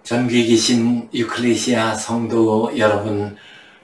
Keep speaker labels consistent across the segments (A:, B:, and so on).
A: 전국에 계신 유클레시아 성도 여러분,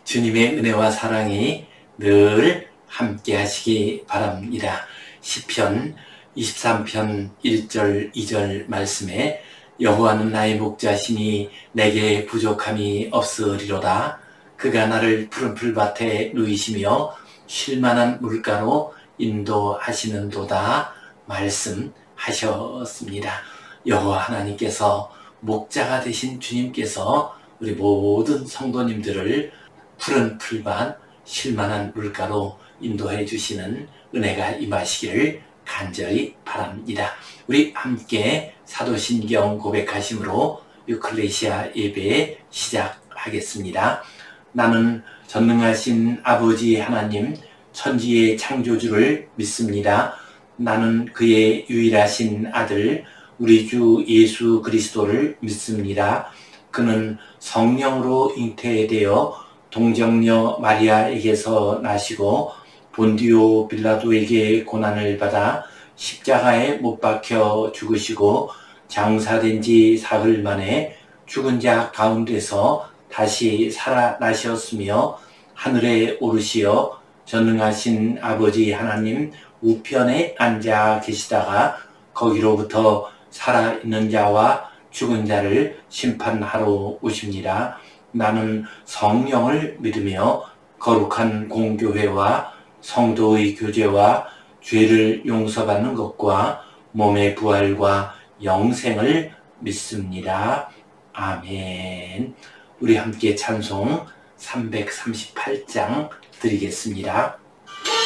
A: 주님의 은혜와 사랑이 늘 함께 하시기 바랍니다. 시편 23편 1절 2절 말씀에 여호와는 나의 목자시니 내게 부족함이 없으리로다. 그가 나를 푸른 풀밭에 누이시며 쉴만한 물가로 인도하시는도다 말씀하셨습니다. 여호와 하나님께서 목자가 되신 주님께서 우리 모든 성도님들을 푸른 풀밭, 쉴만한 물가로 인도해 주시는 은혜가 임하시기를 간절히 바랍니다. 우리 함께 사도신경 고백하심으로 유클레시아 예배 시작하겠습니다. 나는 전능하신 아버지 하나님, 천지의 창조주를 믿습니다. 나는 그의 유일하신 아들 우리 주 예수 그리스도를 믿습니다. 그는 성령으로 잉태되어 동정녀 마리아에게서 나시고 본디오 빌라도에게 고난을 받아 십자가에 못 박혀 죽으시고 장사된 지 사흘 만에 죽은 자 가운데서 다시 살아나셨으며 하늘에 오르시어 전능하신 아버지 하나님 우편에 앉아 계시다가 거기로부터 살아있는 자와 죽은 자를 심판하러 오십니다. 나는 성령을 믿으며 거룩한 공교회와 성도의 교제와 죄를 용서받는 것과 몸의 부활과 영생을 믿습니다. 아멘. 우리 함께 찬송 338장 드리겠습니다.
B: 내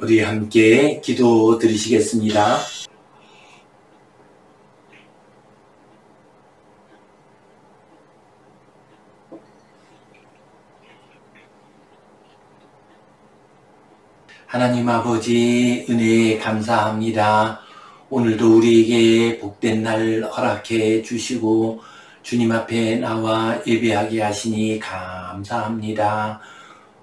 A: 우리 함께 기도 드리시겠습니다. 하나님 아버지 은혜에 감사합니다. 오늘도 우리에게 복된 날 허락해 주시고 주님 앞에 나와 예배하게 하시니 감사합니다.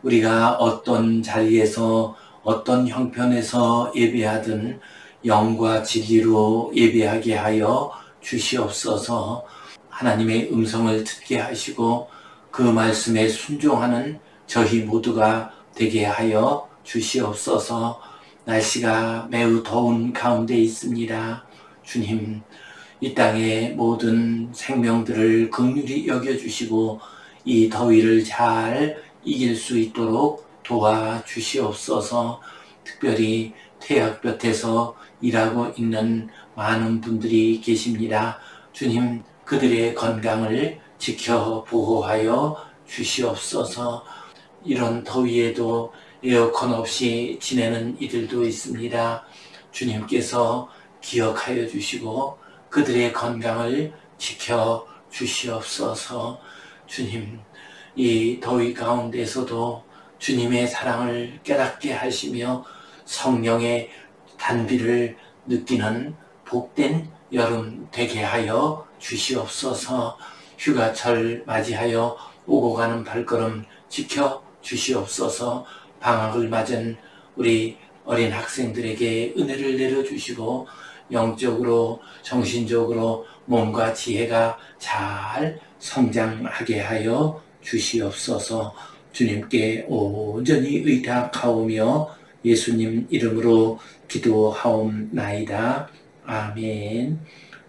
A: 우리가 어떤 자리에서 어떤 형편에서 예배하든 영과 진리로 예배하게 하여 주시옵소서. 하나님의 음성을 듣게 하시고 그 말씀에 순종하는 저희 모두가 되게 하여 주시옵소서. 날씨가 매우 더운 가운데 있습니다. 주님, 이 땅의 모든 생명들을 긍휼히 여겨주시고 이 더위를 잘 이길 수 있도록 도와주시옵소서. 특별히 태역볕에서 일하고 있는 많은 분들이 계십니다. 주님, 그들의 건강을 지켜 보호하여 주시옵소서. 이런 더위에도 에어컨 없이 지내는 이들도 있습니다. 주님께서 기억하여 주시고 그들의 건강을 지켜 주시옵소서. 주님, 이 더위 가운데서도 주님의 사랑을 깨닫게 하시며 성령의 단비를 느끼는 복된 여름 되게 하여 주시옵소서. 휴가철 맞이하여 오고 가는 발걸음 지켜 주시옵소서. 방학을 맞은 우리 어린 학생들에게 은혜를 내려주시고 영적으로 정신적으로 몸과 지혜가 잘 성장하게 하여 주시옵소서. 주님께 온전히 의탁하오며 예수님 이름으로 기도하옵나이다. 아멘.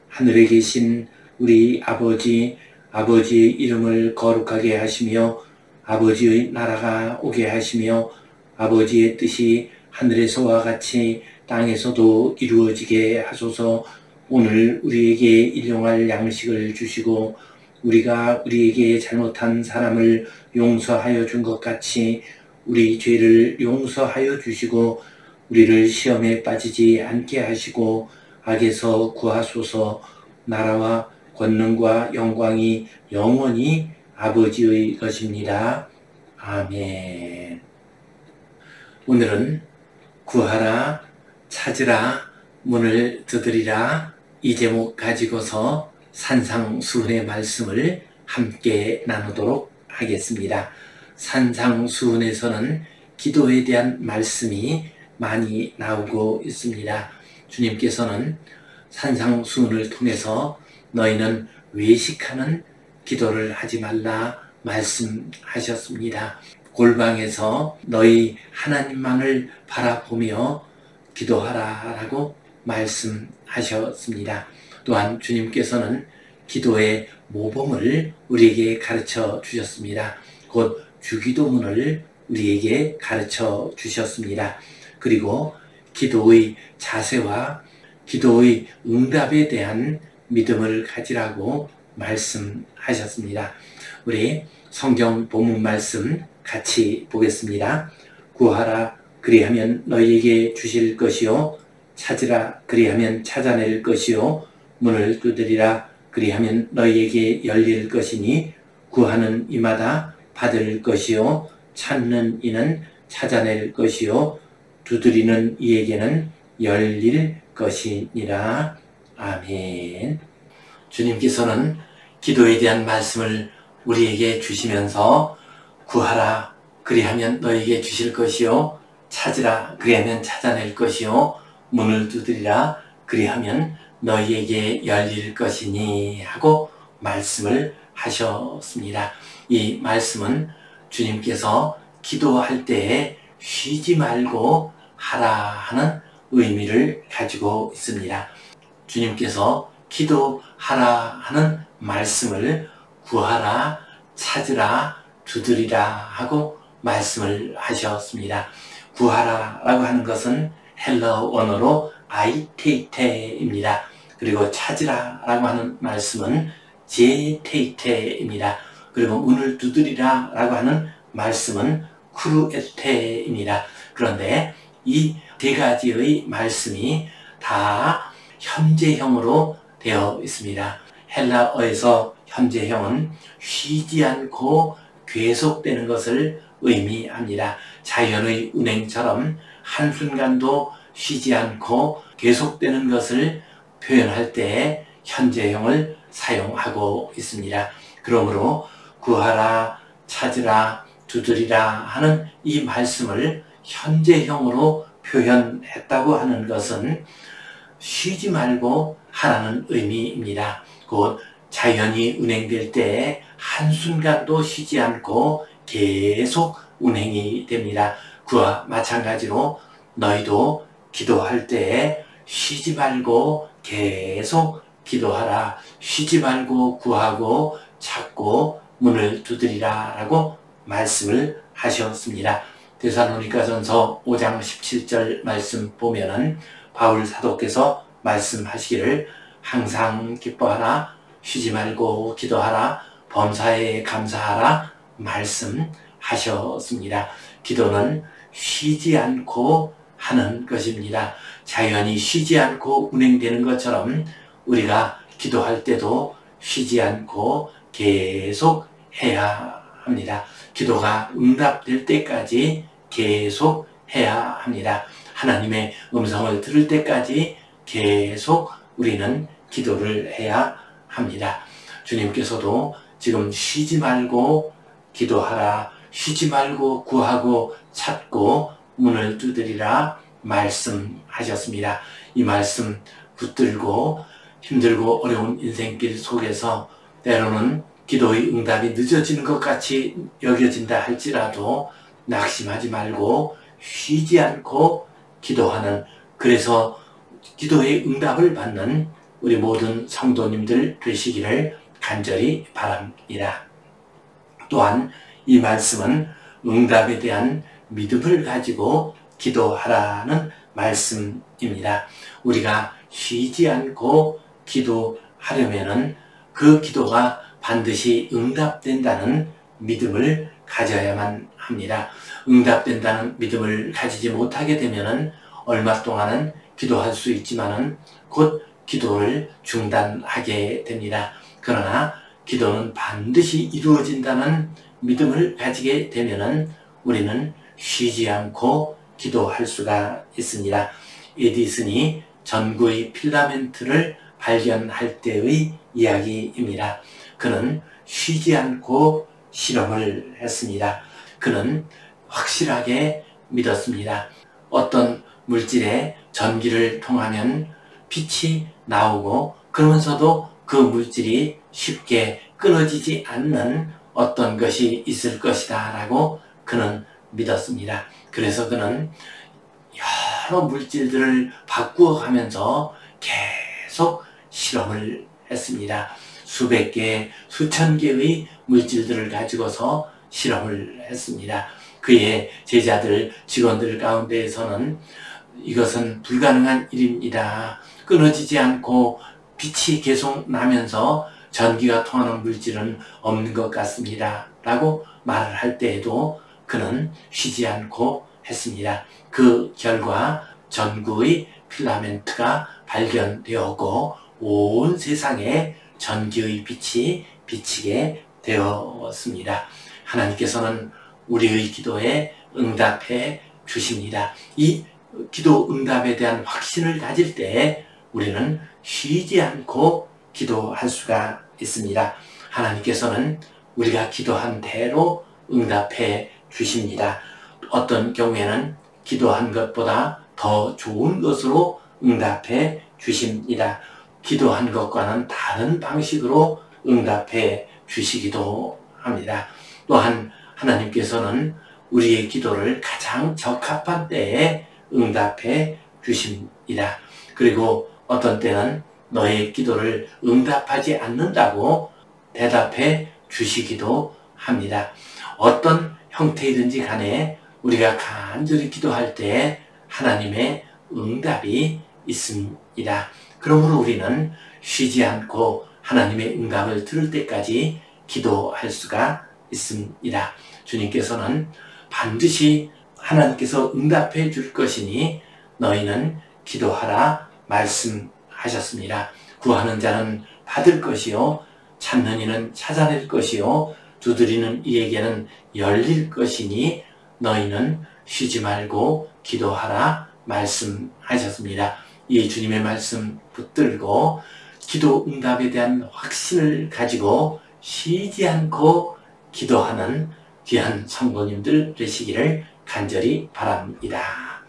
A: 하늘에 계신 우리 아버지, 아버지의 이름을 거룩하게 하시며 아버지의 나라가 오게 하시며 아버지의 뜻이 하늘에서와 같이 땅에서도 이루어지게 하소서. 오늘 우리에게 일용할 양식을 주시고 우리가 우리에게 잘못한 사람을 용서하여 준 것 같이 우리 죄를 용서하여 주시고 우리를 시험에 빠지지 않게 하시고 악에서 구하소서. 나라와 권능과 영광이 영원히 아버지의 것입니다. 아멘. 오늘은 구하라, 찾으라, 문을 두드리라 이 제목 가지고서 산상수훈의 말씀을 함께 나누도록 하겠습니다. 산상수훈에서는 기도에 대한 말씀이 많이 나오고 있습니다. 주님께서는 산상수훈을 통해서 너희는 외식하는 기도를 하지 말라 말씀하셨습니다. 골방에서 너희 하나님만을 바라보며 기도하라 라고 말씀하셨습니다. 또한 주님께서는 기도의 모범을 우리에게 가르쳐 주셨습니다. 곧 주기도문을 우리에게 가르쳐 주셨습니다. 그리고 기도의 자세와 기도의 응답에 대한 믿음을 가지라고 말씀하셨습니다. 우리 성경 본문 말씀 같이 보겠습니다. 구하라 그리하면 너희에게 주실 것이요 찾으라 그리하면 찾아낼 것이요 문을 두드리라 그리하면 너희에게 열릴 것이니 구하는 이마다 받을 것이요 찾는 이는 찾아낼 것이요 두드리는 이에게는 열릴 것이니라. 아멘. 주님께서는 기도에 대한 말씀을 우리에게 주시면서 구하라 그리하면 너희에게 주실 것이요 찾으라 그리하면 찾아낼 것이요 문을 두드리라 그리하면 너희에게 열릴 것이니 하고 말씀을 하셨습니다. 이 말씀은 주님께서 기도할 때에 쉬지 말고 하라 하는 의미를 가지고 있습니다. 주님께서 기도하라 하는 말씀을 구하라, 찾으라, 두드리라 하고 말씀을 하셨습니다. 구하라 라고 하는 것은 헬러 원어로 아이테이테입니다. 그리고 찾으라 라고 하는 말씀은 제테이테입니다. 그리고 문을 두드리라 라고 하는 말씀은 쿠르에테입니다. 그런데 이 세 가지의 말씀이 다 현재형으로 되어 있습니다. 헬라어에서 현재형은 쉬지 않고 계속되는 것을 의미합니다. 자연의 운행처럼 한순간도 쉬지 않고 계속되는 것을 표현할 때 현재형을 사용하고 있습니다. 그러므로 구하라, 찾으라, 두드리라 하는 이 말씀을 현재형으로 표현했다고 하는 것은 쉬지 말고 하라는 의미입니다. 곧 자연이 운행될 때 한순간도 쉬지 않고 계속 운행이 됩니다. 그와 마찬가지로 너희도 기도할 때 쉬지 말고 계속 기도하라. 쉬지 말고 구하고 찾고 문을 두드리라 라고 말씀을 하셨습니다. 데살로니가전서 5장 17절 말씀 보면은 바울 사도께서 말씀하시기를 항상 기뻐하라, 쉬지 말고 기도하라, 범사에 감사하라 말씀하셨습니다. 기도는 쉬지 않고 하는 것입니다. 자연이 쉬지 않고 운행되는 것처럼 우리가 기도할 때도 쉬지 않고 계속 해야 합니다. 기도가 응답될 때까지 계속 해야 합니다. 하나님의 음성을 들을 때까지 계속 우리는 기도를 해야 합니다. 주님께서도 지금 쉬지 말고 기도하라, 쉬지 말고 구하고 찾고 문을 두드리라 말씀하셨습니다. 이 말씀 붙들고 힘들고 어려운 인생길 속에서 때로는 기도의 응답이 늦어지는 것 같이 여겨진다 할지라도 낙심하지 말고 쉬지 않고 기도하는, 그래서 기도의 응답을 받는 우리 모든 성도님들 되시기를 간절히 바랍니다. 또한 이 말씀은 응답에 대한 믿음을 가지고 기도하라는 말씀입니다. 우리가 쉬지 않고 기도하려면은 그 기도가 반드시 응답된다는 믿음을 가져야만 합니다. 응답된다는 믿음을 가지지 못하게 되면은 얼마 동안은 기도할 수 있지만은 곧 기도를 중단하게 됩니다. 그러나 기도는 반드시 이루어진다는 믿음을 가지게 되면은 우리는 쉬지 않고 기도할 수가 있습니다. 에디슨이 전구의 필라멘트를 발견할 때의 이야기입니다. 그는 쉬지 않고 실험을 했습니다. 그는 확실하게 믿었습니다. 어떤 물질에 전기를 통하면 빛이 나오고 그러면서도 그 물질이 쉽게 끊어지지 않는 어떤 것이 있을 것이다 라고 그는 믿었습니다. 그래서 그는 여러 물질들을 바꾸어 가면서 계속 실험을 했습니다. 수백 개, 수천 개의 물질들을 가지고서 실험을 했습니다. 그의 제자들, 직원들 가운데에서는 이것은 불가능한 일입니다. 끊어지지 않고 빛이 계속 나면서 전기가 통하는 물질은 없는 것 같습니다. 라고 말을 할 때에도 그는 쉬지 않고 했습니다. 그 결과 전구의 필라멘트가 발견되었고 온 세상에 전기의 빛이 비치게 되었습니다. 하나님께서는 우리의 기도에 응답해 주십니다. 이 기도 응답에 대한 확신을 가질 때 우리는 쉬지 않고 기도할 수가 있습니다. 하나님께서는 우리가 기도한 대로 응답해 주십니다. 어떤 경우에는 기도한 것보다 더 좋은 것으로 응답해 주십니다. 기도한 것과는 다른 방식으로 응답해 주시기도 합니다. 또한 하나님께서는 우리의 기도를 가장 적합한 때에 응답해 주십니다. 그리고 어떤 때는 너의 기도를 응답하지 않는다고 대답해 주시기도 합니다. 어떤 형태이든지 간에 우리가 간절히 기도할 때 하나님의 응답이 있습니다. 그러므로 우리는 쉬지 않고 하나님의 응답을 들을 때까지 기도할 수가 있습니다. 주님께서는 반드시 하나님께서 응답해 줄 것이니 너희는 기도하라 말씀하셨습니다. 구하는 자는 받을 것이요 찾는 이는 찾아낼 것이요 두드리는 이에게는 열릴 것이니 너희는 쉬지 말고 기도하라 말씀하셨습니다. 이 주님의 말씀 붙들고 기도 응답에 대한 확신을 가지고 쉬지 않고 기도하는 귀한 성도님들 되시기를 간절히 바랍니다.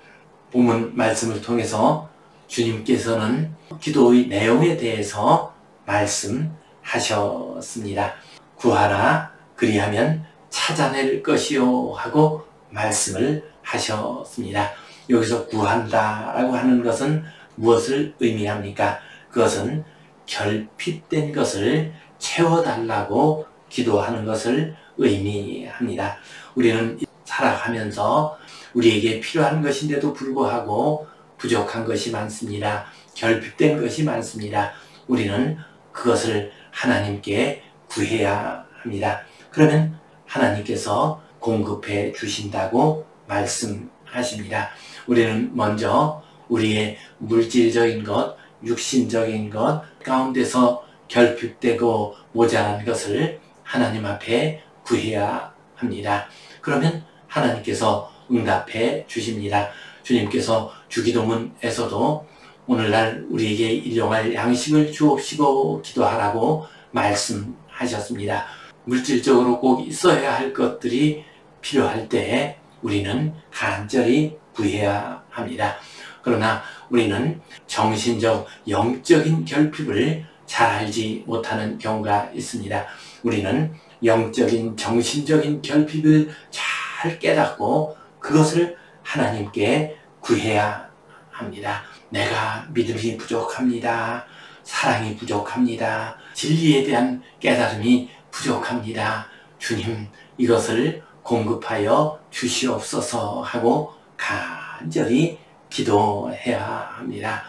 A: 본문 말씀을 통해서 주님께서는 기도의 내용에 대해서 말씀하셨습니다. 구하라 그리하면 찾아낼 것이요 하고 말씀을 하셨습니다. 여기서 구한다 라고 하는 것은 무엇을 의미합니까? 그것은 결핍된 것을 채워달라고 기도하는 것을 의미합니다. 우리는 살아가면서 우리에게 필요한 것인데도 불구하고 부족한 것이 많습니다. 결핍된 것이 많습니다. 우리는 그것을 하나님께 구해야 합니다. 그러면 하나님께서 공급해 주신다고 말씀하십니다. 우리는 먼저 우리의 물질적인 것, 육신적인 것 가운데서 결핍되고 모자란 것을 하나님 앞에 구해야 합니다. 그러면 하나님께서 응답해 주십니다. 주님께서 주기도문에서도 오늘날 우리에게 일용할 양식을 주옵시고 기도하라고 말씀하셨습니다. 물질적으로 꼭 있어야 할 것들이 필요할 때에 우리는 간절히 구해야 합니다. 그러나 우리는 정신적, 영적인 결핍을 잘 알지 못하는 경우가 있습니다. 우리는 영적인, 정신적인 결핍을 잘 깨닫고 그것을 하나님께 구해야 합니다. 내가 믿음이 부족합니다. 사랑이 부족합니다. 진리에 대한 깨달음이 부족합니다. 주님, 이것을 공급하여 주시옵소서 하고 간절히 기도해야 합니다.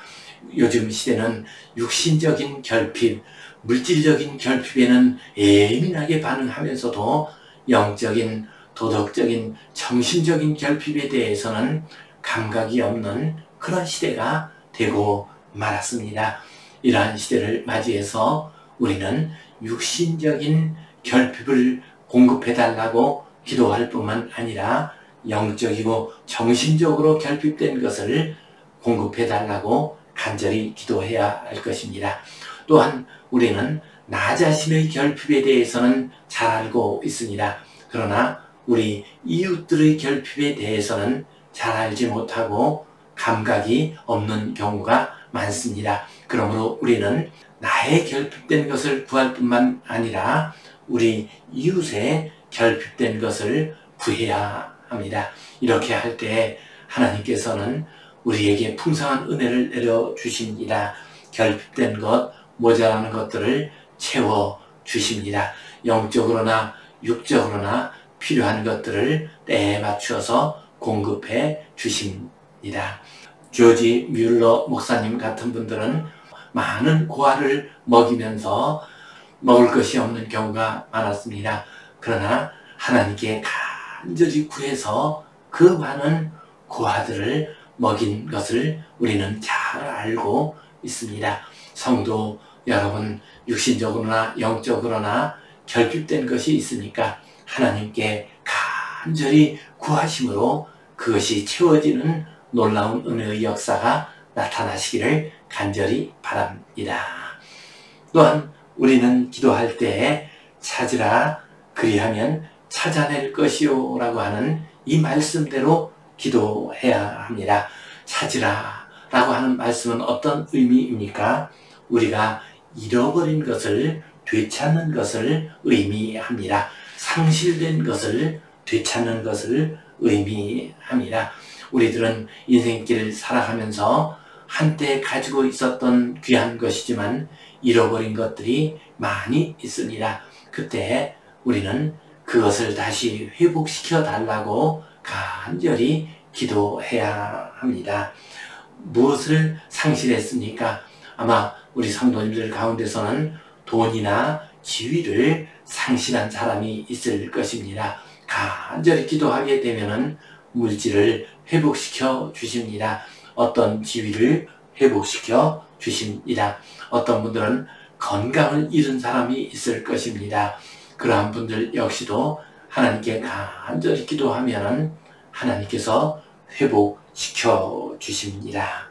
A: 요즘 시대는 육신적인 결핍, 물질적인 결핍에는 예민하게 반응하면서도 영적인, 도덕적인, 정신적인 결핍에 대해서는 감각이 없는 그런 시대가 되고 말았습니다. 이러한 시대를 맞이해서 우리는 육신적인 결핍을 공급해달라고 기도할 뿐만 아니라 영적이고 정신적으로 결핍된 것을 공급해달라고 간절히 기도해야 할 것입니다. 또한 우리는 나 자신의 결핍에 대해서는 잘 알고 있습니다. 그러나 우리 이웃들의 결핍에 대해서는 잘 알지 못하고 감각이 없는 경우가 많습니다. 그러므로 우리는 나의 결핍된 것을 구할 뿐만 아니라 우리 이웃의 결핍된 것을 구해야 합니다. 이렇게 할 때 하나님께서는 우리에게 풍성한 은혜를 내려주십니다. 결핍된 것, 모자라는 것들을 채워주십니다. 영적으로나 육적으로나 필요한 것들을 때에 맞추어서 공급해 주십니다. 조지 뮬러 목사님 같은 분들은 많은 고아를 먹이면서 먹을 것이 없는 경우가 많았습니다. 그러나 하나님께 간절히 구해서 그 많은 고아들을 먹인 것을 우리는 잘 알고 있습니다. 성도 여러분, 육신적으로나 영적으로나 결핍된 것이 있으니까 하나님께 간절히 구하심으로 그것이 채워지는 놀라운 은혜의 역사가 나타나시기를 간절히 바랍니다. 또한 우리는 기도할 때에 찾으라 그리하면 찾아낼 것이요 라고 하는 이 말씀대로 기도해야 합니다. 찾으라 라고 하는 말씀은 어떤 의미입니까? 우리가 잃어버린 것을 되찾는 것을 의미합니다. 상실된 것을 되찾는 것을 의미합니다. 우리들은 인생길을 살아가면서 한때 가지고 있었던 귀한 것이지만 잃어버린 것들이 많이 있습니다. 그때 우리는 그것을 다시 회복시켜 달라고 간절히 기도해야 합니다. 무엇을 상실했습니까? 아마 우리 성도님들 가운데서는 돈이나 지위를 상실한 사람이 있을 것입니다. 간절히 기도하게 되면은 물질을 회복시켜 주십니다. 어떤 지위를 회복시켜 주십니다. 어떤 분들은 건강을 잃은 사람이 있을 것입니다. 그러한 분들 역시도 하나님께 간절히 기도하면 하나님께서 회복시켜 주십니다.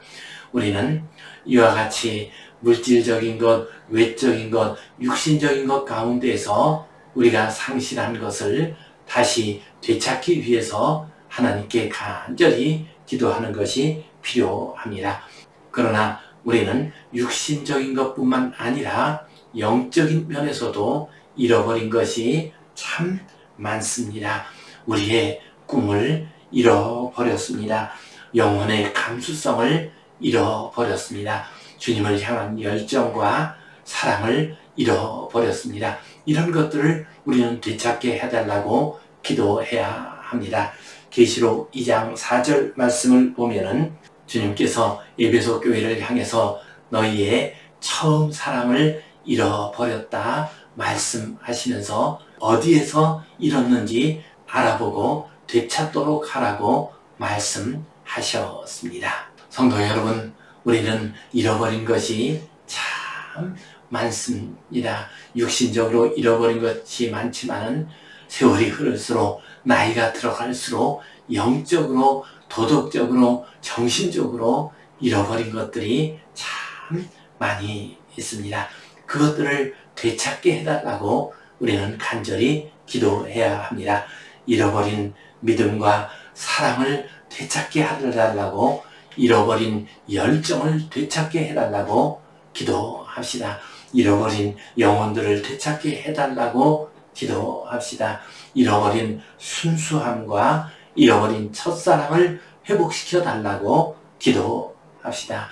A: 우리는 이와 같이 물질적인 것, 외적인 것, 육신적인 것 가운데서 우리가 상실한 것을 다시 되찾기 위해서 하나님께 간절히 기도하는 것이 필요합니다. 그러나 우리는 육신적인 것뿐만 아니라 영적인 면에서도 잃어버린 것이 참 많습니다. 우리의 꿈을 잃어버렸습니다. 영혼의 감수성을 잃어버렸습니다. 주님을 향한 열정과 사랑을 잃어버렸습니다. 이런 것들을 우리는 되찾게 해달라고 기도해야 합니다. 계시록 2장 4절 말씀을 보면은 주님께서 에베소 교회를 향해서 너희의 처음 사랑을 잃어버렸다 말씀하시면서 어디에서 잃었는지 알아보고 되찾도록 하라고 말씀하셨습니다. 성도 여러분, 우리는 잃어버린 것이 참 많습니다. 육신적으로 잃어버린 것이 많지만 세월이 흐를수록 나이가 들어갈수록 영적으로, 도덕적으로, 정신적으로 잃어버린 것들이 참 많이 있습니다. 그것들을 되찾게 해달라고 우리는 간절히 기도해야 합니다. 잃어버린 믿음과 사랑을 되찾게 해달라고, 잃어버린 열정을 되찾게 해달라고 기도합시다. 잃어버린 영혼들을 되찾게 해달라고 기도합시다. 잃어버린 순수함과 잃어버린 첫사랑을 회복시켜 달라고 기도합시다.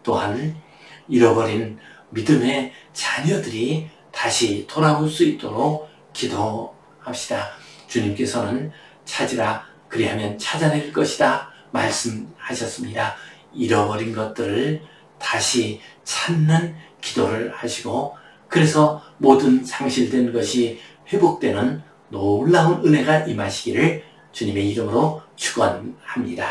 A: 또한 잃어버린 믿음의 자녀들이 다시 돌아올 수 있도록 기도합시다. 주님께서는 찾으라 그리하면 찾아낼 것이다 말씀하셨습니다. 잃어버린 것들을 다시 찾는 기도를 하시고, 그래서 모든 상실된 것이 회복되는 놀라운 은혜가 임하시기를 주님의 이름으로 축원합니다.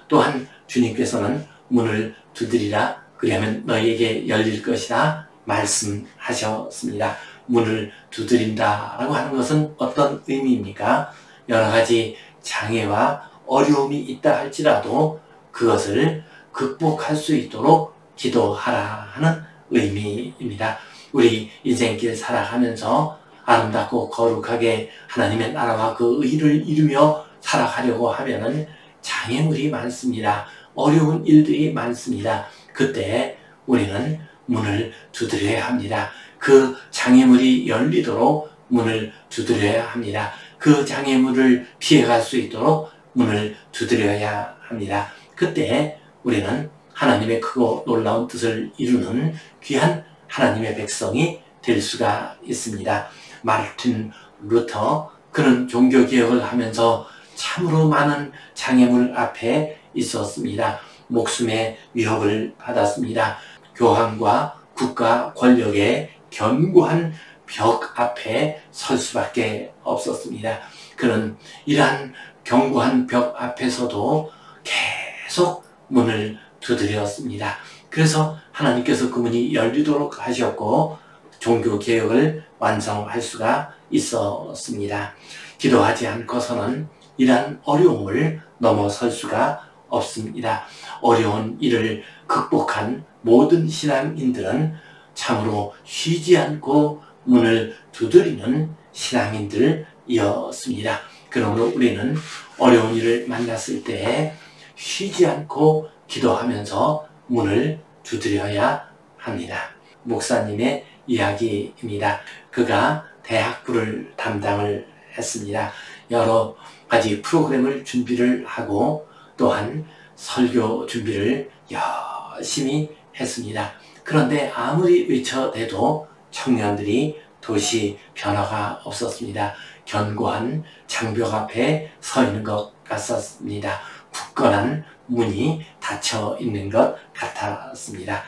A: 또한 주님께서는 문을 두드리라 그리하면 너희에게 열릴 것이다 말씀하셨습니다. 문을 두드린다라고 하는 것은 어떤 의미입니까? 여러 가지 장애와 어려움이 있다 할지라도 그것을 극복할 수 있도록 기도하라 하는 의미입니다. 우리 인생길 살아가면서 아름답고 거룩하게 하나님의 나라와 그 의를 이루며 살아가려고 하면은 장애물이 많습니다. 어려운 일들이 많습니다. 그때 우리는 문을 두드려야 합니다. 그 장애물이 열리도록 문을 두드려야 합니다. 그 장애물을 피해갈 수 있도록 문을 두드려야 합니다. 그때 우리는 하나님의 크고 놀라운 뜻을 이루는 귀한 하나님의 백성이 될 수가 있습니다. 마르틴 루터, 그는 종교개혁을 하면서 참으로 많은 장애물 앞에 있었습니다. 목숨의 위협을 받았습니다. 교황과 국가 권력의 견고한 벽 앞에 설 수밖에 없었습니다. 그는 이러한 견고한 벽 앞에서도 계속 문을 두드렸습니다. 그래서 하나님께서 그 문이 열리도록 하셨고 종교개혁을 완성할 수가 있었습니다. 기도하지 않고서는 이러한 어려움을 넘어설 수가 없습니다. 어려운 일을 극복한 모든 신앙인들은 참으로 쉬지 않고 문을 두드리는 신앙인들이었습니다. 그러므로 우리는 어려운 일을 만났을 때 쉬지 않고 기도하면서 문을 두드려야 합니다. 목사님의 이야기입니다. 그가 대학부를 담당을 했습니다. 여러 가지 프로그램을 준비를 하고 또한 설교 준비를 열심히 했습니다. 그런데 아무리 외쳐대도 청년들이 도시 변화가 없었습니다. 견고한 장벽 앞에 서 있는 것 같았습니다. 굳건한 문이 닫혀 있는 것 같았습니다.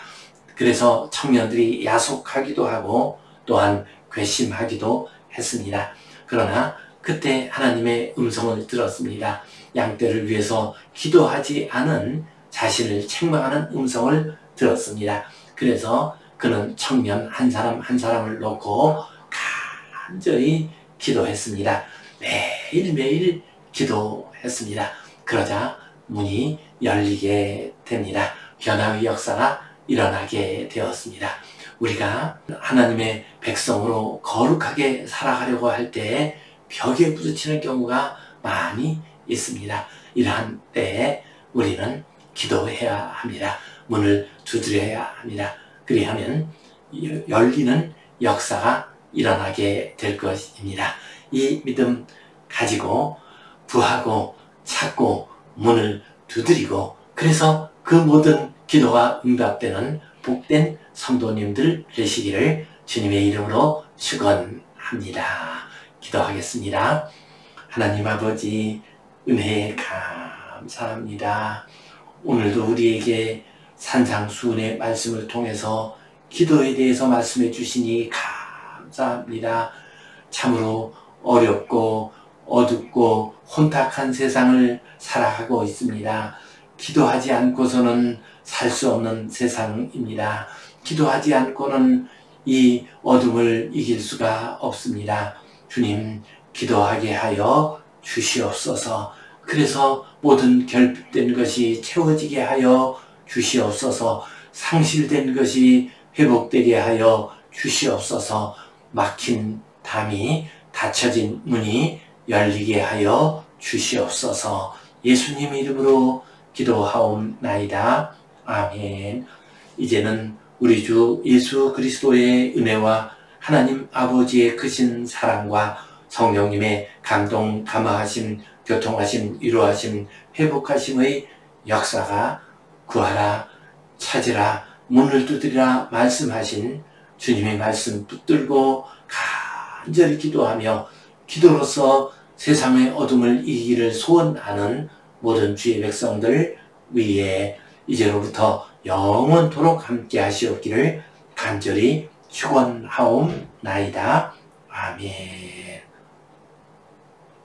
A: 그래서 청년들이 야속하기도 하고 또한 괘씸하기도 했습니다. 그러나 그때 하나님의 음성을 들었습니다. 양떼를 위해서 기도하지 않은 자신을 책망하는 음성을 들었습니다. 그래서 그는 청년 한 사람 한 사람을 놓고 간절히 기도했습니다. 매일매일 기도했습니다. 그러자 문이 열리게 됩니다. 변화의 역사가 일어나게 되었습니다. 우리가 하나님의 백성으로 거룩하게 살아가려고 할 때 벽에 부딪히는 경우가 많이 있습니다. 이러한 때에 우리는 기도해야 합니다. 문을 두드려야 합니다. 그리하면 열리는 역사가 일어나게 될 것입니다. 이 믿음 가지고 구하고 찾고 문을 두드리고, 그래서 그 모든 기도가 응답되는 복된 성도님들 되시기를 주님의 이름으로 축원합니다. 기도하겠습니다. 하나님 아버지, 은혜에 감사합니다. 오늘도 우리에게 산상수훈의 말씀을 통해서 기도에 대해서 말씀해 주시니 감사합니다. 참으로 어렵고 어둡고 혼탁한 세상을 살아가고 있습니다. 기도하지 않고서는 살 수 없는 세상입니다. 기도하지 않고는 이 어둠을 이길 수가 없습니다. 주님, 기도하게 하여 주시옵소서. 그래서 모든 결핍된 것이 채워지게 하여 주시옵소서. 상실된 것이 회복되게 하여 주시옵소서. 막힌 담이, 닫혀진 문이 열리게 하여 주시옵소서. 예수님 이름으로 기도하옵나이다. 아멘. 이제는 우리 주 예수 그리스도의 은혜와 하나님 아버지의 크신 사랑과 성령님의 감동, 감화하심, 교통하심, 위로하심, 회복하심의 역사가 구하라, 찾으라, 문을 두드리라 말씀하신 주님의 말씀 붙들고 간절히 기도하며 기도로서 세상의 어둠을 이기기를 소원하는 모든 주의 백성들 위에 이제로부터 영원토록 함께 하시옵기를 간절히 축원하옵나이다. 아멘.